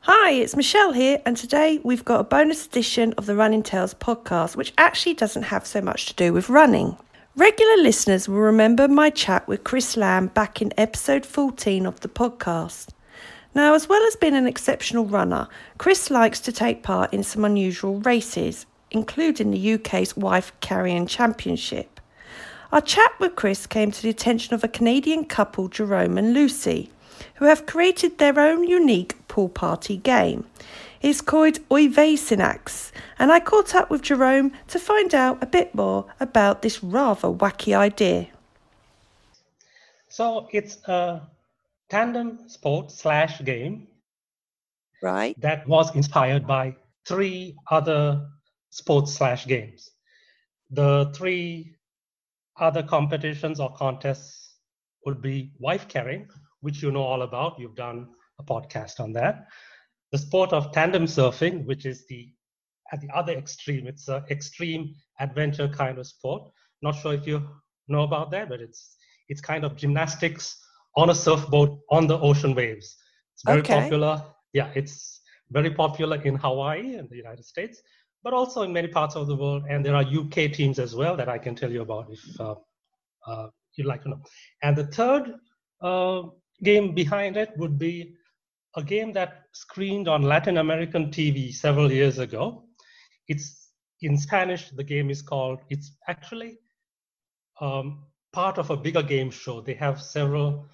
Hi, it's Michelle here, and today we've got a bonus edition of the Running Tales podcast, which actually doesn't have so much to do with running. Regular listeners will remember my chat with Chris Lamb back in episode 14 of the podcast. Now, as well as being an exceptional runner, Chris likes to take part in some unusual races, including the UK's Wife Carrying Championship. Our chat with Chris came to the attention of a Canadian couple, Jerome and Lucy, who have created their own unique pool party game. It's called Ovasinax, and I caught up with Jerome to find out a bit more about this rather wacky idea. So it's a tandem sport / game Right. that was inspired by three other sports / games. The three other competitions or contests would be wife carrying, which you know all about. You've done a podcast on that. The sport of tandem surfing, which is at the other extreme. It's an extreme adventure kind of sport. Not sure if you know about that, but it's kind of gymnastics on a surfboard on the ocean waves. It's very popular. Yeah, it's very popular in Hawaii and the United States, but also in many parts of the world. And there are UK teams as well that I can tell you about if you'd like to know. And the third game behind it would be a game that screened on Latin American TV several years ago. It's in Spanish. The game is called, it's actually part of a bigger game show. They have several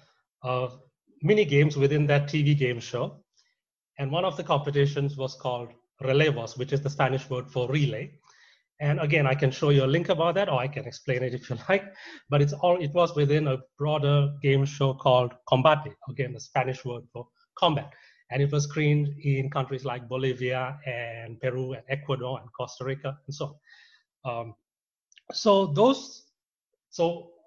mini games within that TV game show. And one of the competitions was called Relevos, which is the Spanish word for relay. And again, I can show you a link about that, or I can explain it if you like. But it was within a broader game show called Combate, again, the Spanish word for combat. And it was screened in countries like Bolivia and Peru and Ecuador and Costa Rica and so on. So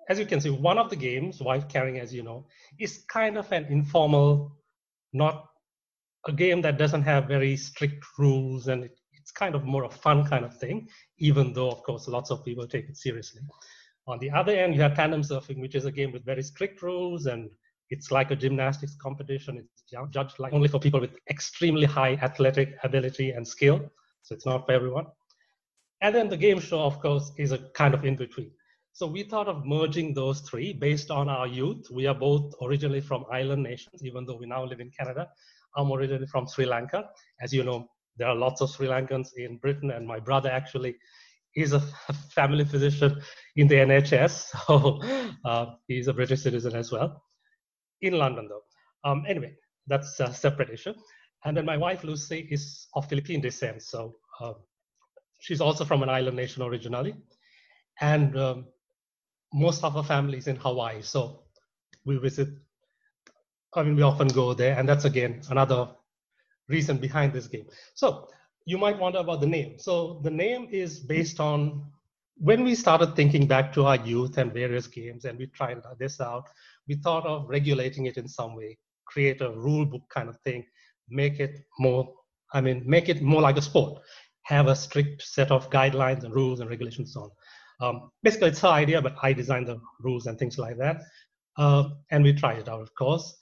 as you can see, one of the games, wife carrying, as you know, is kind of an informal, not a game that doesn't have very strict rules, and it's kind of more a fun kind of thing, even though, of course, lots of people take it seriously. On the other end, you have tandem surfing, which is a game with very strict rules, and it's like a gymnastics competition. It's judged like only for people with extremely high athletic ability and skill, so it's not for everyone. And then the game show, of course, is a kind of in between. So we thought of merging those three based on our youth. We are both originally from island nations, even though we now live in Canada. I'm originally from Sri Lanka. As you know, there are lots of Sri Lankans in Britain, and my brother actually is a family physician in the NHS. So he's a British citizen as well. In London, though. Anyway, that's a separate issue. And then my wife, Lucy, is of Philippine descent. So she's also from an island nation originally. And most of her family is in Hawaii. So we visit, we often go there. And that's, again, another reason behind this game. So you might wonder about the name. So the name is based on when we started thinking back to our youth and various games, and we tried this out, we thought of regulating it in some way, create a rule book kind of thing, make it more like a sport, have a strict set of guidelines and rules and regulations and so on. Basically, it's her idea, but I designed the rules and things like that. And we tried it out, of course.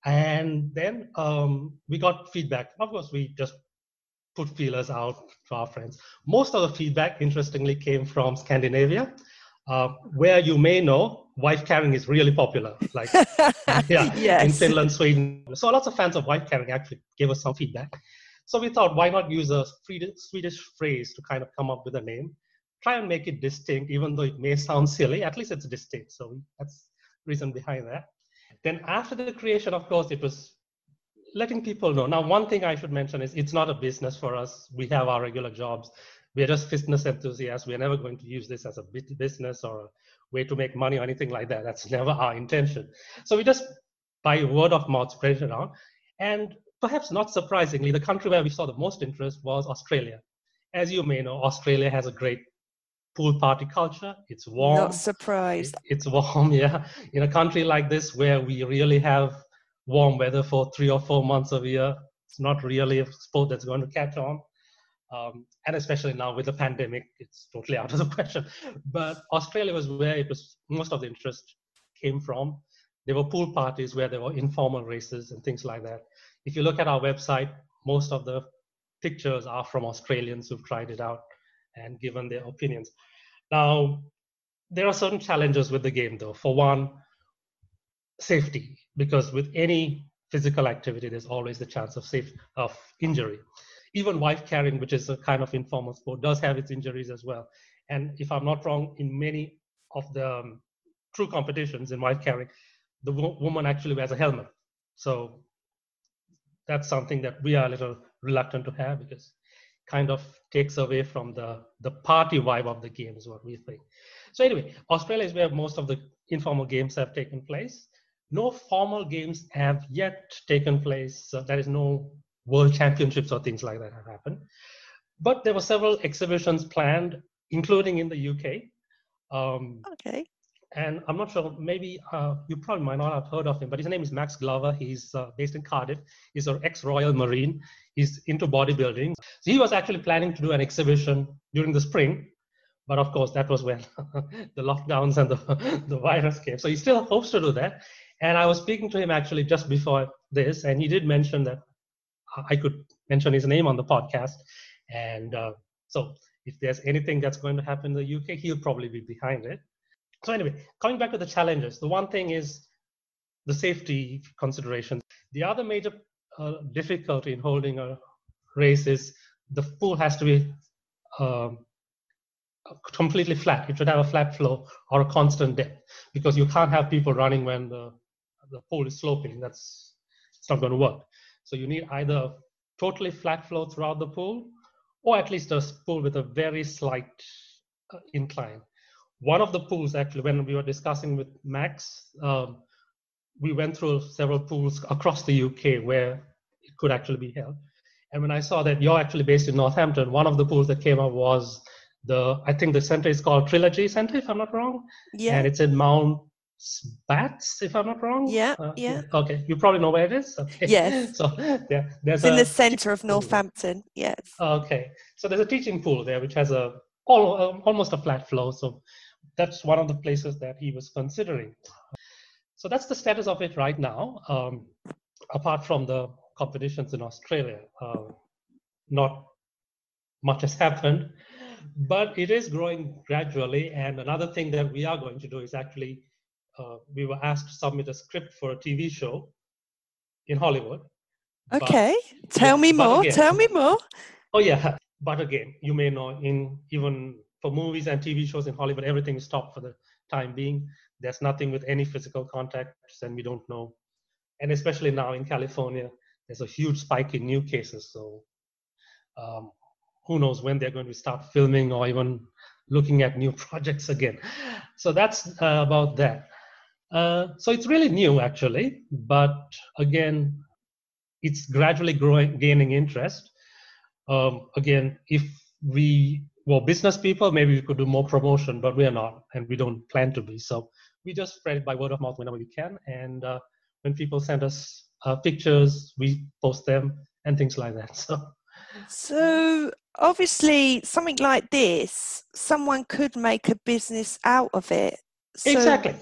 And then we got feedback. Of course, we just put feelers out to our friends. Most of the feedback, interestingly, came from Scandinavia, where you may know wife carrying is really popular. Like, yes. In Finland, Sweden. So lots of fans of wife carrying actually gave us some feedback. So we thought, why not use a Swedish phrase to kind of come up with a name? Try and make it distinct, even though it may sound silly. At least it's distinct. So that's the reason behind that. Then after the creation, of course, it was letting people know. Now, one thing I should mention is it's not a business for us. We have our regular jobs. We're just fitness enthusiasts. We're never going to use this as a business or a way to make money or anything like that. That's never our intention. So we just, by word of mouth, spread it around. And perhaps not surprisingly, the country where we saw the most interest was Australia. As you may know, Australia has a great pool party culture. It's warm. Not surprised. It's warm, yeah. In a country like this where we really have warm weather for 3 or 4 months of the year, it's not really a sport that's going to catch on. And especially now with the pandemic, it's totally out of the question. But Australia was where it was most of the interest came from. There were pool parties where there were informal races and things like that. If you look at our website, most of the pictures are from Australians who've tried it out and given their opinions. Now, there are certain challenges with the game, though. For one, safety, because with any physical activity, there's always the chance of injury. Even wife carrying, which is a kind of informal sport, does have its injuries as well. And if I'm not wrong, in many of the true competitions in wife carrying, the woman actually wears a helmet. So that's something that we are a little reluctant to have, because kind of takes away from the party vibe of the game, is what we think. So anyway, Australia is where most of the informal games have taken place. No formal games have yet taken place. So there is no world championships or things like that have happened. But there were several exhibitions planned, including in the UK. Okay. And I'm not sure, maybe you probably might not have heard of him, but his name is Max Glover. He's based in Cardiff. He's an ex-Royal Marine. He's into bodybuilding. So he was actually planning to do an exhibition during the spring. But of course, that was when the lockdowns and the virus came. So he still hopes to do that. And I was speaking to him actually just before this, and he did mention that I could mention his name on the podcast. And so if there's anything that's going to happen in the UK, he'll probably be behind it. So anyway, coming back to the challenges, the one thing is the safety considerations. The other major difficulty in holding a race is the pool has to be completely flat. It should have a flat flow or a constant depth, because you can't have people running when the pool is sloping. It's not going to work. So you need either a totally flat flow throughout the pool, or at least a pool with a very slight incline. One of the pools, actually, when we were discussing with Max, we went through several pools across the UK where it could actually be held. And when I saw that you're actually based in Northampton, one of the pools that came up was I think the center is called Trilogy Center, if I'm not wrong. Yeah. And it's in Mount Bats, if I'm not wrong. Yeah. Okay, you probably know where it is. Okay. Yes. So there's It's in the centre of Northampton. Yes. Okay. So there's a teaching pool there, which has almost a flat flow. So that's one of the places that he was considering. So that's the status of it right now. Apart from the competitions in Australia, not much has happened, but it is growing gradually. And another thing that we are going to do is actually, we were asked to submit a script for a TV show in Hollywood. Okay, tell me more. Oh yeah, but again, you may know, even for movies and TV shows in Hollywood, everything is stopped for the time being. There's nothing with any physical contacts, and we don't know. And especially now in California, there's a huge spike in new cases. So who knows when they're going to start filming or even looking at new projects again. So that's about that. So it's really new, actually. But again, it's gradually gaining interest. Again, if we were business people, maybe we could do more promotion, but we are not, and we don't plan to be. So we just spread it by word of mouth whenever we can. And when people send us pictures, we post them and things like that. So obviously, something like this, someone could make a business out of it. Exactly.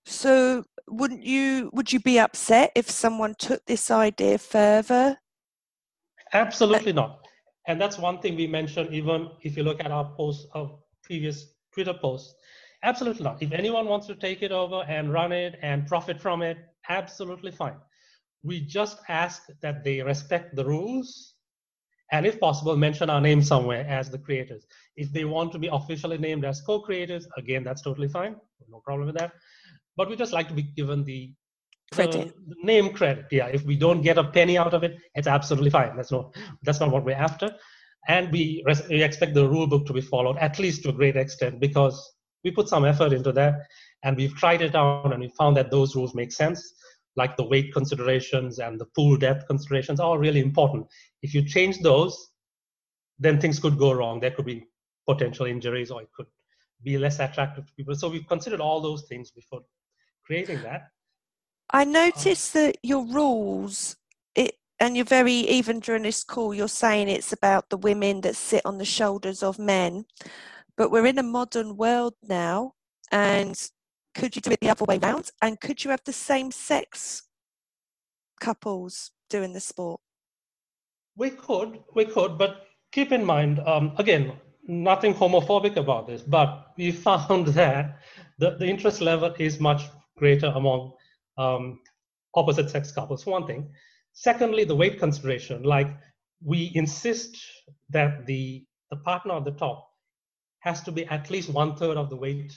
So would you be upset if someone took this idea further? Absolutely not. And that's one thing we mentioned, even if you look at our posts of previous Twitter posts. Absolutely not. If anyone wants to take it over and run it and profit from it, absolutely fine. We just ask that they respect the rules, and if possible, mention our name somewhere as the creators. If they want to be officially named as co-creators, again, that's totally fine. No problem with that. But we just like to be given the name credit. Yeah, if we don't get a penny out of it, it's absolutely fine. That's not what we're after. And we expect the rule book to be followed, at least to a great extent, because we put some effort into that, and we've tried it out, and we found that those rules make sense, like the weight considerations and the pool depth considerations are all really important. If you change those, then things could go wrong. There could be potential injuries, or it could be less attractive to people. So we've considered all those things before creating that. I noticed that your rules, and you're very, even during this call, you're saying it's about the women that sit on the shoulders of men. But we're in a modern world now, and could you do it the other way round? And could you have the same sex couples doing the sport? We could, but keep in mind, again, nothing homophobic about this, but we found that the interest level is much greater among opposite sex couples, one thing. Secondly, the weight consideration, like we insist that the partner at the top has to be at least 1/3 of the weight,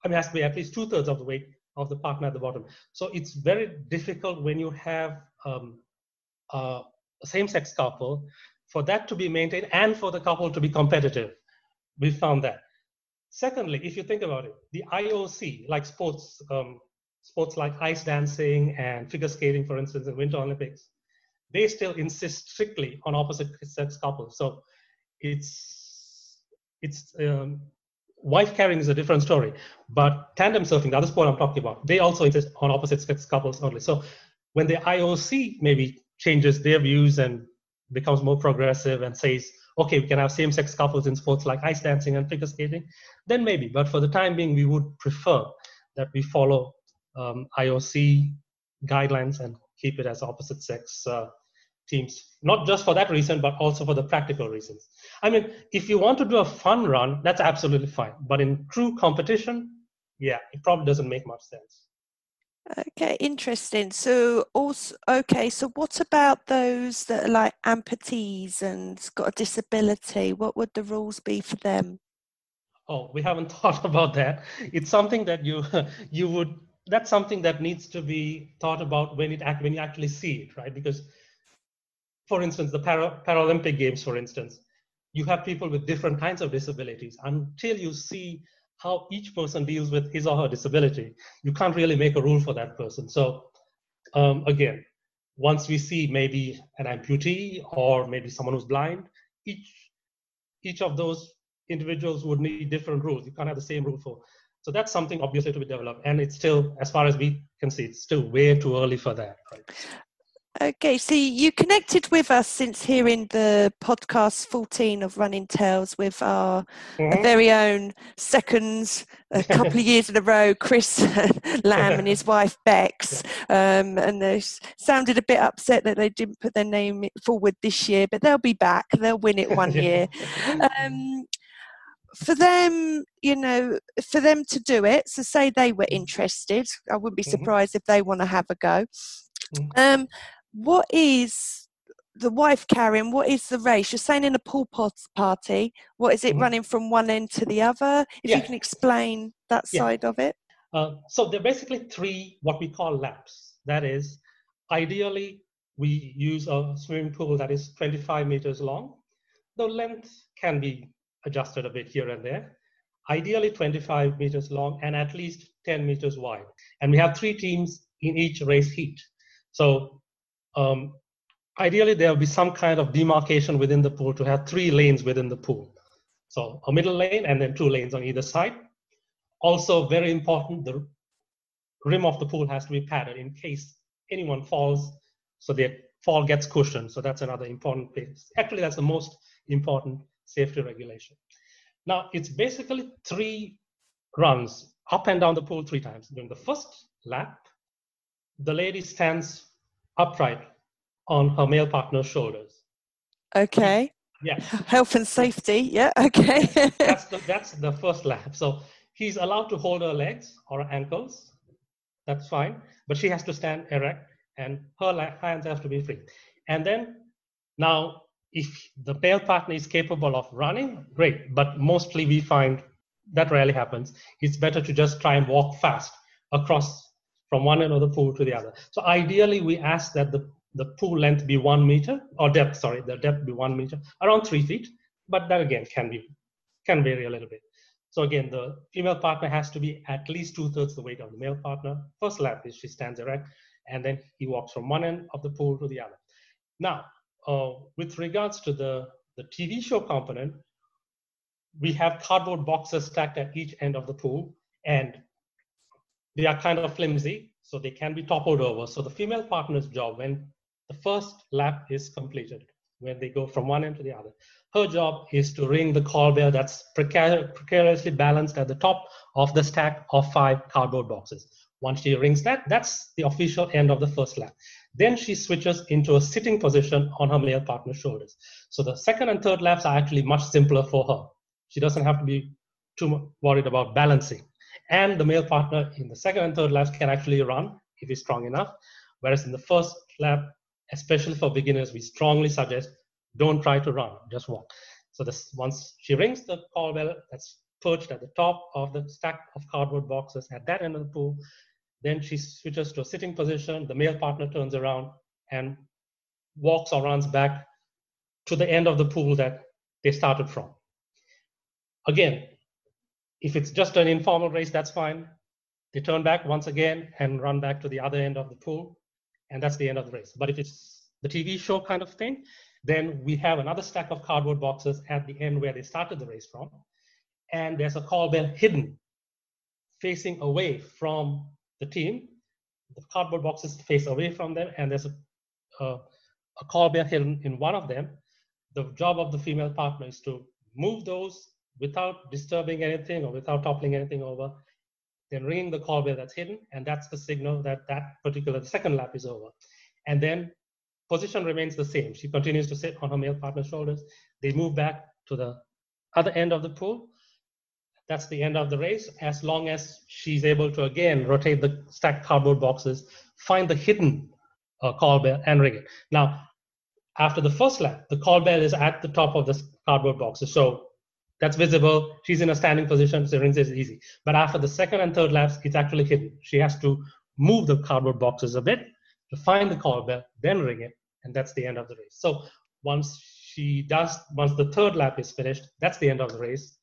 has to be at least 2/3 of the weight of the partner at the bottom. So it's very difficult when you have a same-sex couple for that to be maintained and for the couple to be competitive. We found that. Secondly, if you think about it, the IOC, like sports like ice dancing and figure skating, for instance, in Winter Olympics, they still insist strictly on opposite-sex couples. So wife carrying is a different story. But tandem surfing, the other sport I'm talking about, they also insist on opposite-sex couples only. So when the IOC maybe changes their views and becomes more progressive and says, okay, we can have same-sex couples in sports like ice dancing and figure skating, then maybe. But for the time being, we would prefer that we follow IOC guidelines and keep it as opposite-sex teams, not just for that reason, but also for the practical reasons. I mean, if you want to do a fun run, that's absolutely fine. But in true competition, yeah, it probably doesn't make much sense. Okay, interesting. So so what about those that are like amputees and got a disability? What would the rules be for them? Oh, we haven't thought about that. It's something that that's something that needs to be thought about when you actually see it, right? Because, for instance, the Paralympic Games, for instance, you have people with different kinds of disabilities. Until you see how each person deals with his or her disability, you can't really make a rule for that person. So again, once we see maybe an amputee or maybe someone who's blind, each of those individuals would need different rules. You can't have the same rule for. So that's something obviously to be developed. And it's still, as far as we can see, it's still way too early for that. Right? Okay, so you connected with us since hearing the podcast 14 of Running Tales with our very own seconds, a couple of years in a row, Chris Lamb and his wife Bex. And they sounded a bit upset that they didn't put their name forward this year, but they'll be back. They'll win it one year. For them, for them to do it, so say they were interested, I wouldn't be surprised if they want to have a go. What is the wife carrying? What is the race? You're saying in a pool party, what is it running from one end to the other? If you can explain that side of it. So there are basically three, what we call laps. That is, ideally, we use a swimming pool that is 25 meters long. The length can be adjusted a bit here and there. Ideally 25 meters long and at least 10 meters wide. And we have 3 teams in each race heat. So ideally there will be some kind of demarcation within the pool to have 3 lanes within the pool. So a middle lane and then 2 lanes on either side. Also very important, the rim of the pool has to be padded in case anyone falls, so their fall gets cushioned. So that's another important piece. Actually, that's the most important safety regulation. Now, it's basically 3 runs up and down the pool 3 times. During the first lap, the lady stands upright on her male partner's shoulders. Okay. Yeah. Health and safety. Yeah. Okay. That's the first lap. So he's allowed to hold her legs or ankles. That's fine. But she has to stand erect and her hands have to be free. And then now, if the male partner is capable of running, great. But mostly we find that rarely happens. It's better to just try and walk fast across from one end of the pool to the other. So ideally, we ask that the pool length be 1 meter, or the depth be 1 meter, around 3 feet. But that again can vary a little bit. So again, the female partner has to be at least 2/3 the weight of the male partner. First lap is she stands erect, and then he walks from one end of the pool to the other. Now, with regards to the TV show component, we have cardboard boxes stacked at each end of the pool, and they are kind of flimsy, so they can be toppled over. So the female partner's job, when the first lap is completed, when they go from one end to the other, her job is to ring the call bell that's precariously balanced at the top of the stack of 5 cardboard boxes. Once she rings that, that's the official end of the first lap. Then she switches into a sitting position on her male partner's shoulders. So the second and third laps are actually much simpler for her. She doesn't have to be too worried about balancing. And the male partner in the second and third laps can actually run if he's strong enough. Whereas in the first lap, especially for beginners, we strongly suggest don't try to run, just walk. So this, once she rings the call bell, that's perched at the top of the stack of cardboard boxes at that end of the pool. Then she switches to a sitting position. The male partner turns around and walks or runs back to the end of the pool that they started from. Again, if it's just an informal race, that's fine. They turn back once again and run back to the other end of the pool, and that's the end of the race. But if it's the TV show kind of thing, then we have another stack of cardboard boxes at the end where they started the race from, and there's a call bell hidden, facing away from the team. The cardboard boxes face away from them, and there's a call bell hidden in one of them. The job of the female partner is to move those without disturbing anything or without toppling anything over, then ringing the call bell that's hidden, and that's the signal that that particular second lap is over. And then position remains the same. She continues to sit on her male partner's shoulders. They move back to the other end of the pool. That's the end of the race, as long as she's able to, again, rotate the stacked cardboard boxes, find the hidden call bell, and ring it. Now, after the first lap, the call bell is at the top of the cardboard boxes. So that's visible. She's in a standing position, so rings is easy. But after the second and third laps, it's actually hidden. She has to move the cardboard boxes a bit to find the call bell, then ring it, and that's the end of the race. So once the third lap is finished, that's the end of the race.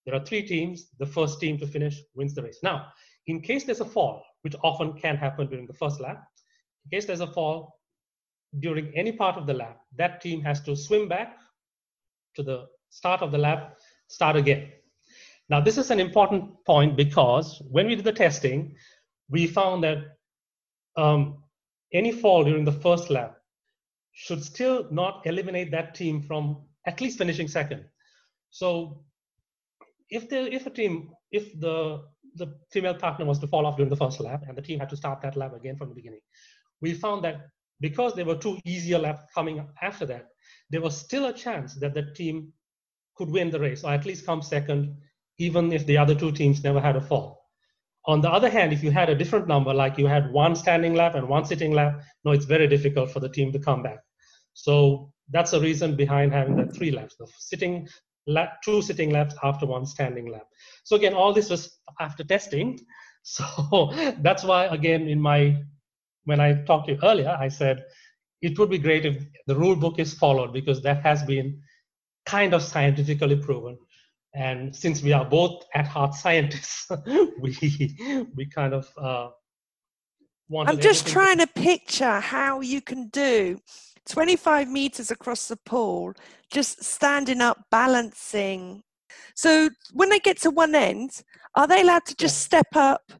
There are 3 teams. The first team to finish wins the race. Now, in case there's a fall, which often can happen during the first lap, in case there's a fall during any part of the lap, that team has to swim back to the start of the lap, start again. Now, this is an important point because when we did the testing, we found that any fall during the first lap should still not eliminate that team from at least finishing second. So if the female partner was to fall off during the first lap and the team had to start that lap again from the beginning, we found that because there were 2 easier laps coming after that, there was still a chance that the team could win the race or at least come second, even if the other 2 teams never had a fall. On the other hand, if you had a different number, like you had 1 standing lap and 1 sitting lap, no, it's very difficult for the team to come back. So that's the reason behind having the 3 laps, the 2 sitting laps after 1 standing lap. So again, all this was after testing. So that's why, again, when I talked to you earlier, I said it would be great if the rule book is followed, because that has been kind of scientifically proven. And since we are both at heart scientists, we kind of wanted. I'm just trying to picture how you can do 25 meters across the pool, just standing up, balancing. So when they get to one end, are they allowed to just step up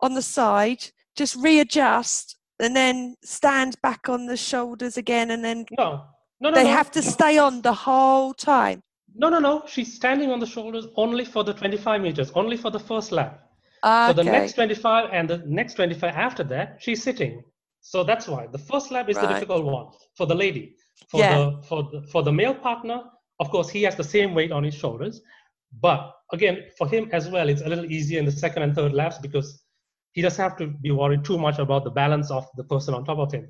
on the side, just readjust, and then stand back on the shoulders again, and then no, they have to stay on the whole time? No. She's standing on the shoulders only for the 25 meters, only for the first lap. Okay. For the next 25 and the next 25 after that, she's sitting. So that's why the first lap is the difficult one for the lady. For the male partner, of course, he has the same weight on his shoulders. But again, for him as well, it's a little easier in the second and third laps because he doesn't have to be worried too much about the balance of the person on top of him.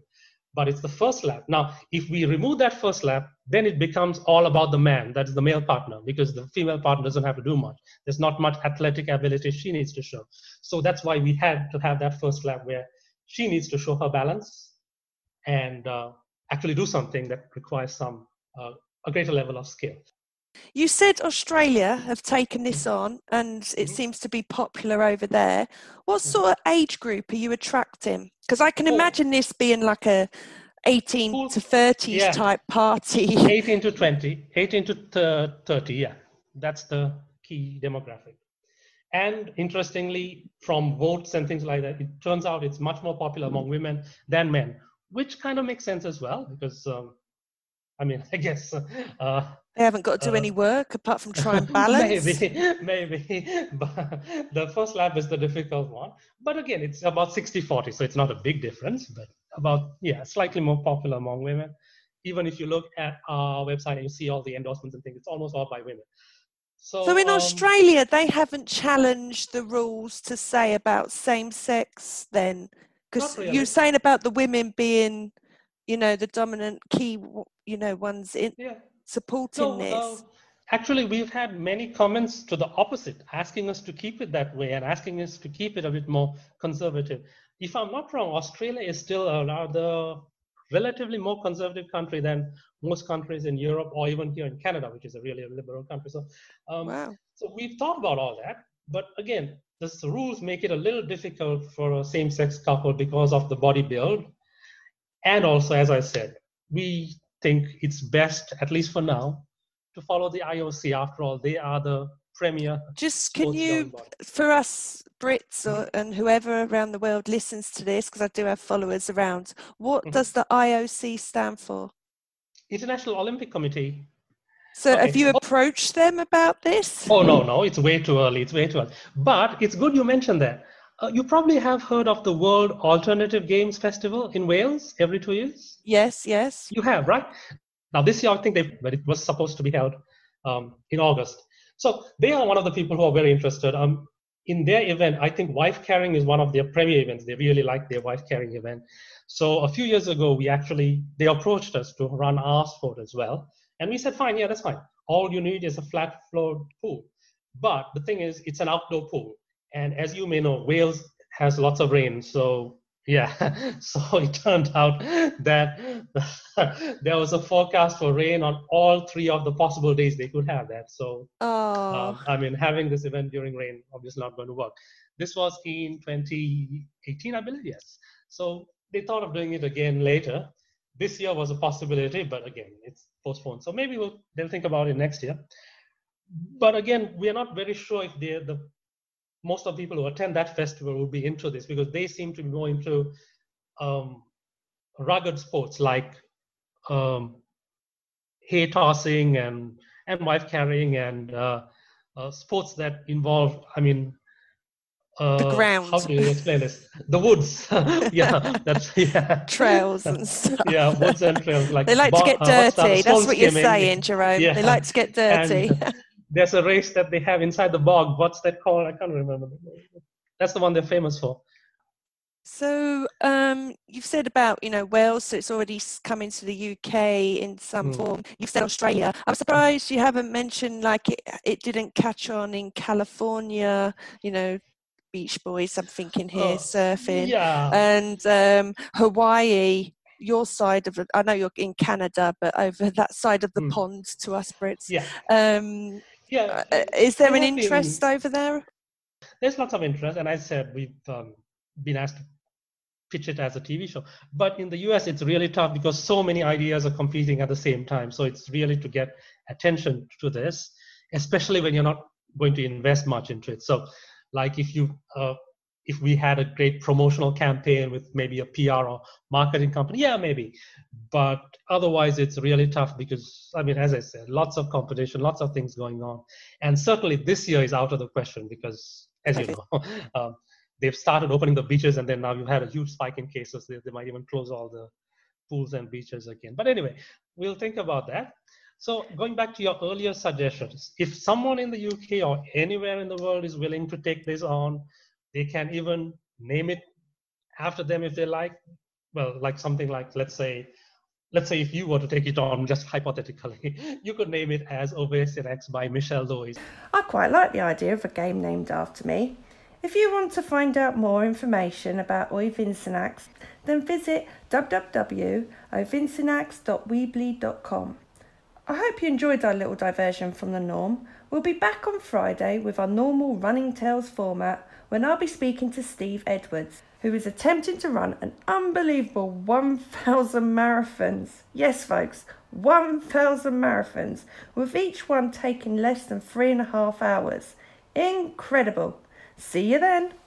But it's the first lap. Now, if we remove that first lap, then it becomes all about the man, that is the male partner, because the female partner doesn't have to do much. There's not much athletic ability she needs to show. So that's why we had to have that first lap where she needs to show her balance and actually do something that requires a greater level of skill. You said Australia have taken this on and it seems to be popular over there. What sort of age group are you attracting? Because I can imagine this being like a 18 to 30s type party. 18 to 20, 18 to 30, yeah. That's the key demographic. And interestingly, from votes and things like that, it turns out it's much more popular among women than men, which kind of makes sense as well, because, I guess... they haven't got to do any work apart from try and balance. Maybe. But the first lap is the difficult one. But again, it's about 60-40, so it's not a big difference. But slightly more popular among women. Even if you look at our website and you see all the endorsements and things, it's almost all by women. So in Australia, they haven't challenged the rules to say about same-sex then? Because Not really. you're saying about the women being, the dominant key, ones in supporting this. Actually, we've had many comments to the opposite, asking us to keep it that way and asking us to keep it a bit more conservative. If I'm not wrong, Australia is still a rather relatively more conservative country than most countries in Europe or even here in Canada, which is a really liberal country. So, Wow. so we've thought about all that. But again, the rules make it a little difficult for a same-sex couple because of the body build. And also, as I said, we think it's best, at least for now, to follow the IOC. After all, they are the premier. Just can you, for us Brits and whoever around the world listens to this, because I do have followers around, what does the IOC stand for? International Olympic Committee. So have you approached them about this? Oh, no, it's way too early. But it's good you mentioned that. You probably have heard of the World Alternative Games Festival in Wales every 2 years? Yes. You have, right? Now, this year, I think but it was supposed to be held in August. So they are one of the people who are very interested. In their event, I think wife carrying is one of their premier events. They really like their wife carrying event. So a few years ago, they approached us to run our sport as well. And we said, fine, yeah, that's fine. All you need is a flat floored pool. But the thing is, it's an outdoor pool. And as you may know, Wales has lots of rain. So yeah, so it turned out that there was a forecast for rain on all 3 of the possible days they could have that. So, having this event during rain, obviously not going to work. This was in 2018, I believe, yes. So they thought of doing it again later. This year was a possibility, but again, it's postponed. So maybe they'll think about it next year. But again, we are not very sure if most of the people who attend that festival will be into this, because they seem to be more into rugged sports like hay tossing and wife carrying and sports that involve, the ground. How do you explain this? The woods. Trails and stuff. Yeah, woods and trails. Like they like to get dirty. That's what you're saying, Jerome. Yeah. They like to get dirty. There's a race that they have inside the bog. What's that called? I can't remember. That's the one they're famous for. So you've said about, Wales, so it's already coming to the UK in some form. You've said Australia. I'm surprised you haven't mentioned it didn't catch on in California, Beach Boys, I'm thinking here, surfing. Yeah. And Hawaii, your side of it, I know you're in Canada, but over that side of the pond to us Brits. Yeah. Is there an interest over there? There's lots of interest, and I said we've been asked to pitch it as a TV show. But in the US, it's really tough because so many ideas are competing at the same time. So it's really to get attention to this, especially when you're not going to invest much into it. So like if we had a great promotional campaign with maybe a PR or marketing company, yeah, maybe. But otherwise, it's really tough because, as I said, lots of competition, lots of things going on. And certainly this year is out of the question because, as you know, they've started opening the beaches, and then now you've had a huge spike in cases. They might even close all the pools and beaches again. But anyway, we'll think about that. So going back to your earlier suggestions, if someone in the UK or anywhere in the world is willing to take this on, they can even name it after them if they like. Well, like something like, let's say if you were to take it on, just hypothetically, you could name it as Ovasinax by Michelle Lois. I quite like the idea of a game named after me. If you want to find out more information about Ovasinax, then visit www.ovasinax.weebly.com. I hope you enjoyed our little diversion from the norm. We'll be back on Friday with our normal Running Tales format, when I'll be speaking to Steve Edwards, who is attempting to run an unbelievable 1,000 marathons. Yes, folks, 1,000 marathons, with each one taking less than 3.5 hours. Incredible. See you then.